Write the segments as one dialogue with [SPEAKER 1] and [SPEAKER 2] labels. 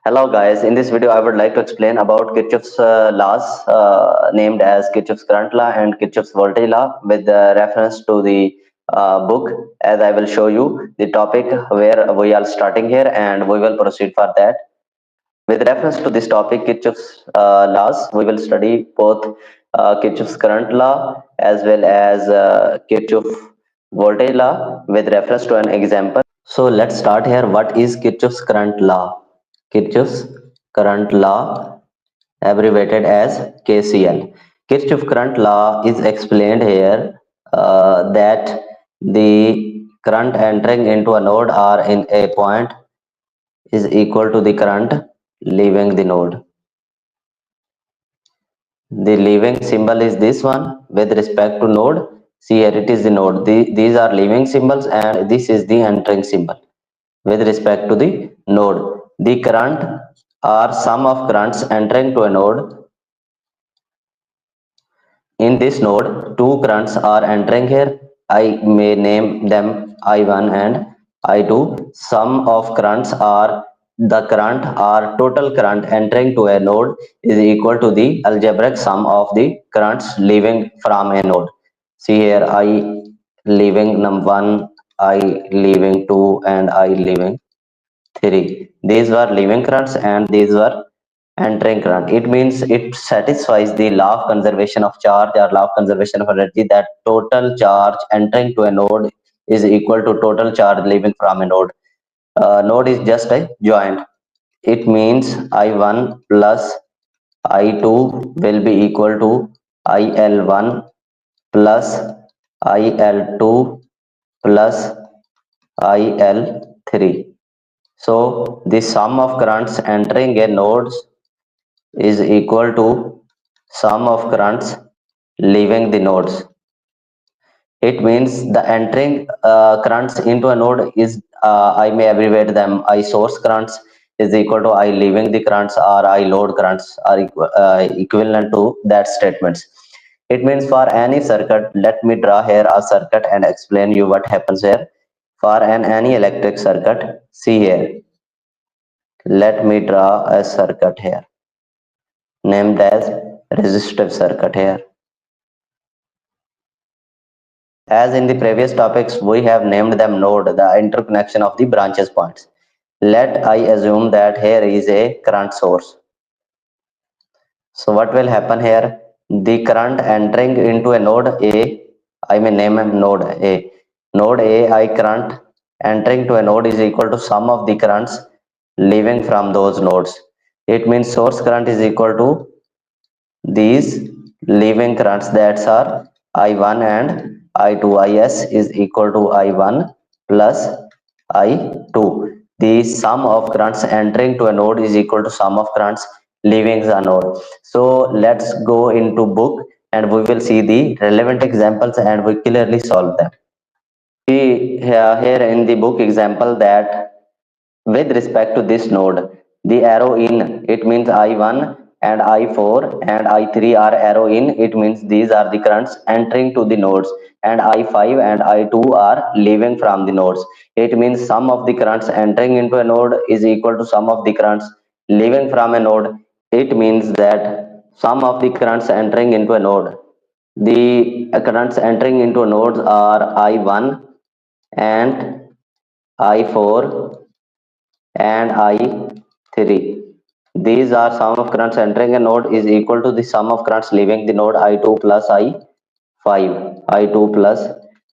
[SPEAKER 1] Hello guys, in this video I would like to explain about Kirchhoff's laws named as Kirchhoff's current law and Kirchhoff's voltage law with reference to the book, as I will show you the topic where we are starting here and we will proceed for that. With reference to this topic, Kirchhoff's laws, we will study both Kirchhoff's current law as well as Kirchhoff voltage law with reference to an example. So let's start here. What is Kirchhoff's current law? Kirchhoff's current law, abbreviated as KCL. Kirchhoff current law is explained here that the current entering into a node or in a point is equal to the current leaving the node. The leaving symbol is this one with respect to node. See here, it is the node. These are leaving symbols and this is the entering symbol with respect to the node. The current or sum of currents entering to a node. In this node, two currents are entering here. I may name them I1 and I2. Sum of currents are the current or total current entering to a node is equal to the algebraic sum of the currents leaving from a node. See here, I leaving number 1, I leaving 2 and I leaving 3. These were leaving currents and these were entering current. It means it satisfies the law of conservation of charge or law of conservation of energy, that total charge entering to a node is equal to total charge leaving from a node. Node is just a joint. It means I1 plus I2 will be equal to IL1 plus IL2 plus IL3. So the sum of currents entering a node is equal to sum of currents leaving the nodes. It means the entering currents into a node is, I may abbreviate them, I source currents is equal to I leaving the currents, or I load currents are equivalent to that statements. It means for any circuit, let me draw here a circuit and explain you what happens here. For any electric circuit, see here, let me draw a circuit here named as resistive circuit here. As in the previous topics, we have named them node, the interconnection of the branches points. Let I assume that here is a current source. So what will happen here? The current entering into a node A, I may name a node A. Node A, I current entering to a node is equal to sum of the currents leaving from those nodes. It means source current is equal to these leaving currents, that are I1 and I2. Is is equal to I1 plus I2. The sum of currents entering to a node is equal to sum of currents leaving the node. So let's go into book and we will see the relevant examples and we clearly solve them. See here in the book example that with respect to this node, the arrow in, it means I1 and I4 and I3 are arrow in, it means these are the currents entering to the nodes, and I5 and I2 are leaving from the nodes. It means sum of the currents entering into a node is equal to sum of the currents leaving from a node. It means that sum of the currents entering into a node, the currents entering into nodes are I1 and I4 and I3. These are sum of currents entering a node is equal to the sum of currents leaving the node I2 plus I5, I2 plus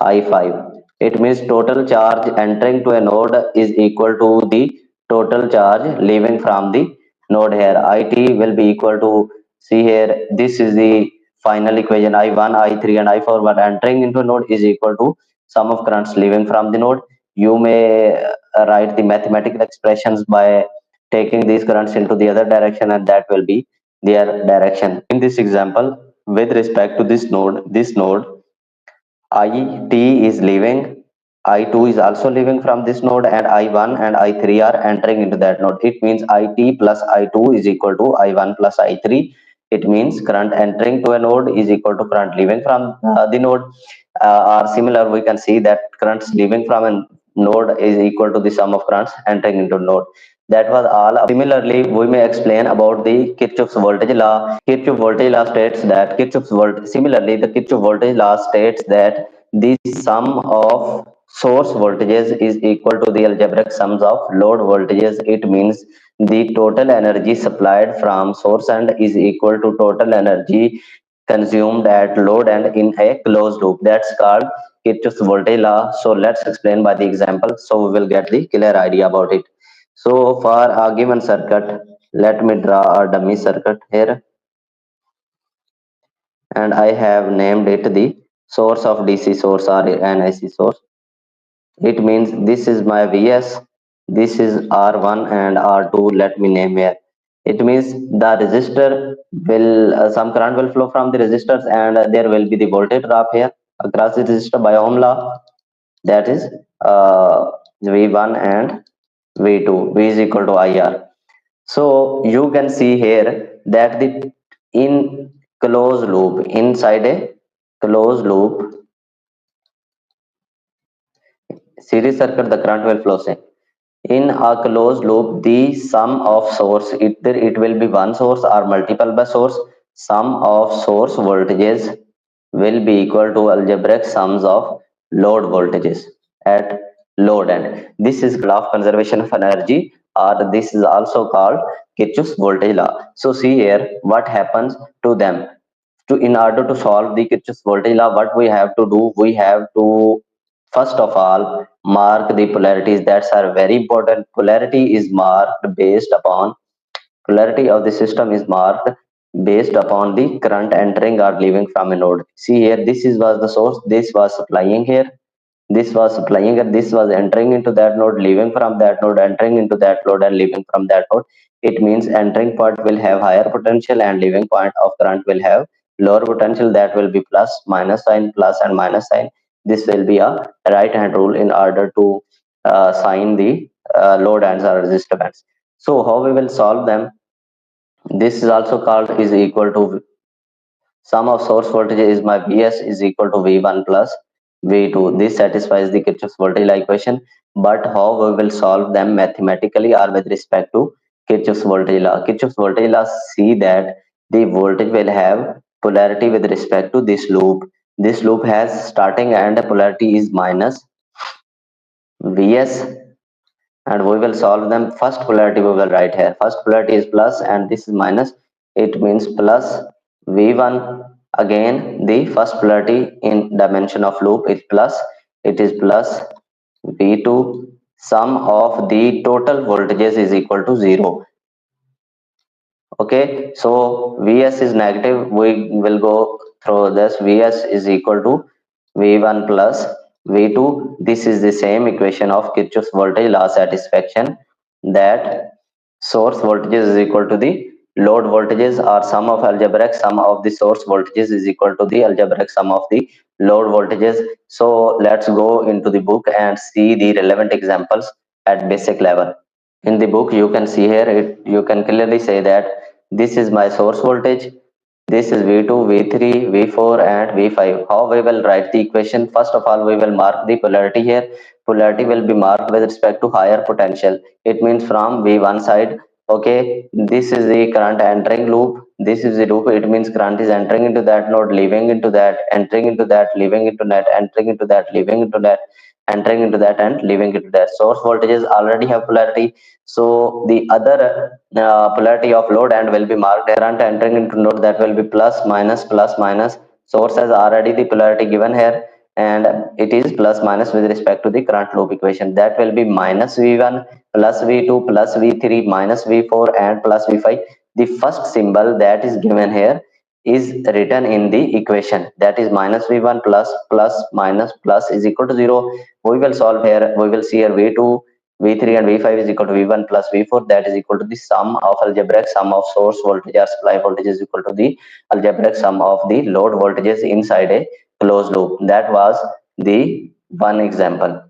[SPEAKER 1] I5. It means total charge entering to a node is equal to the total charge leaving from the node here. IT will be equal to, see here, this is the final equation, I1, I3 and I4, but entering into a node is equal to sum of currents leaving from the node. You may write the mathematical expressions by taking these currents into the other direction, and that will be their direction. In this example, with respect to this node IT is leaving, I2 is also leaving from this node, and I1 and I3 are entering into that node. It means IT plus I2 is equal to I1 plus I3. It means current entering to a node is equal to current leaving from the node. Or similar, we can see that currents leaving from a node is equal to the sum of currents entering into node. That was all. Similarly, we may explain about the Kirchhoff's voltage law. Kirchhoff voltage law states that Similarly, the Kirchhoff voltage law states that the sum of source voltages is equal to the algebraic sums of load voltages. It means the total energy supplied from source and is equal to total energy consumed at load and in a closed loop. That's called Kirchhoff's voltage law. So let's explain by the example so we will get the clear idea about it. So for a given circuit, let me draw a dummy circuit here, and I have named it the source of DC source or an AC source. It means this is my Vs, this is R1 and R2. Let me name here. It means the resistor will some current will flow from the resistors, and there will be the voltage drop here across the resistor by Ohm law. That is V1 and V2. V is equal to IR. So you can see here that the in closed loop, inside a closed loop series circuit, the current will flow same. In a closed loop, the sum of source, either it will be one source or multiple by source, sum of source voltages will be equal to algebraic sums of load voltages at load end. This is law of conservation of energy, or this is also called Kirchhoff's voltage law. So see here what happens to them. In order to solve the Kirchhoff's voltage law, what we have to do, we have to first of all mark the polarities. That's are very important. Polarity of the system is marked based upon the current entering or leaving from a node. See here, was the source, this was supplying here, this was supplying, and this was entering into that node, leaving from that node, entering into that node, and leaving from that node. It means entering point will have higher potential and leaving point of current will have lower potential. That will be plus minus sign, plus and minus sign. This will be a right hand rule in order to sign the load ends or resistor ends. So how we will solve them? This is also called is equal to sum of source voltage is my Vs is equal to V1 plus V2. This satisfies the Kirchhoff's voltage law equation. But how we will solve them mathematically or with respect to Kirchhoff's voltage law? Kirchhoff's voltage law see that the voltage will have polarity with respect to this loop. This loop has starting and polarity is minus Vs, and we will solve them. First polarity we will write here. First polarity is plus and this is minus. It means plus V1. Again the first polarity in dimension of loop is plus, it is plus V2. Sum of the total voltages is equal to 0. Okay, so Vs is negative. We will go through this. Vs is equal to V1 plus V2. This is the same equation of Kirchhoff's voltage law satisfaction, that source voltages is equal to the load voltages, or sum of algebraic sum of the source voltages is equal to the algebraic sum of the load voltages. So let's go into the book and see the relevant examples at basic level. In the book you can see here, you can clearly say that this is my source voltage, this is V2, V3, V4 and V5. How we will write the equation? First of all we will mark the polarity here. Polarity will be marked with respect to higher potential. It means from V1 side. Okay, this is the current entering loop, this is the loop. It means current is entering into that node, leaving into that, entering into that, leaving into that, entering into that, leaving into that, entering into that and leaving into that. Source voltages already have polarity, so the other polarity of load and will be marked current entering into node, that will be plus minus plus minus. Source has already the polarity given here, and it is plus minus with respect to the current loop equation. That will be minus V1 plus V2 plus V3 minus V4 and plus V5. The first symbol that is given here is written in the equation, that is minus V1 plus plus minus plus is equal to 0. We will solve here. We will see here V2, V3 and V5 is equal to V1 plus V4, that is equal to the sum of algebraic sum of source voltage or supply voltage is equal to the algebraic sum of the load voltages inside a closed loop. That was the one example.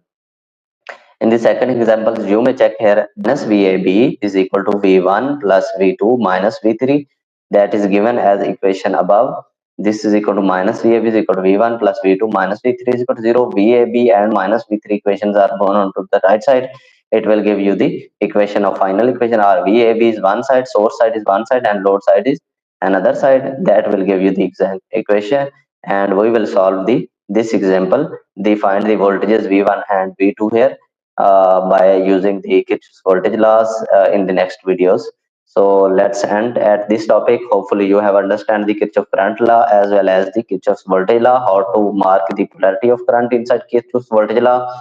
[SPEAKER 1] In the second example, you may check here, minus VAB is equal to V1 plus V2 minus V3, that is given as equation above. This is equal to minus VAB is equal to V1 plus V2 minus V3 is equal to 0. VAB and minus V3 equations are born onto the right side. it will give you the equation of final equation. Or VAB is one side, source side is one side, and load side is another side. That will give you the exact equation, and we will solve the this example. They find the voltages V1 and V2 here by using the Kirchhoff voltage laws in the next videos. So let's end at this topic. Hopefully you have understand the Kirchhoff current law as well as the Kirchhoff's voltage law, how to mark the polarity of current inside Kirchhoff's voltage law,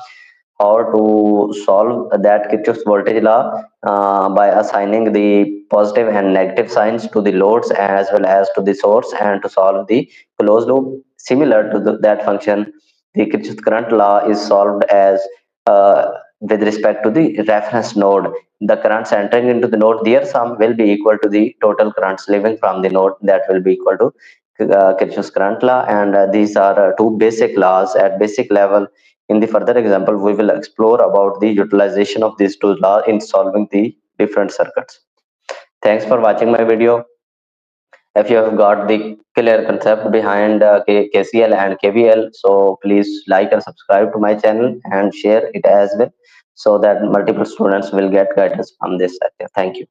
[SPEAKER 1] how to solve that Kirchhoff's voltage law by assigning the positive and negative signs to the loads as well as to the source, and to solve the closed loop. Similar to that function, the Kirchhoff's current law is solved as with respect to the reference node. The currents entering into the node, their sum will be equal to the total currents leaving from the node, that will be equal to Kirchhoff's current law. And these are two basic laws at basic level. In the further example, we will explore about the utilization of these two laws in solving the different circuits. Thanks for watching my video. If you have got the clear concept behind KCL and KVL, so please like and subscribe to my channel and share it as well, so that multiple students will get guidance from this sector. Thank you.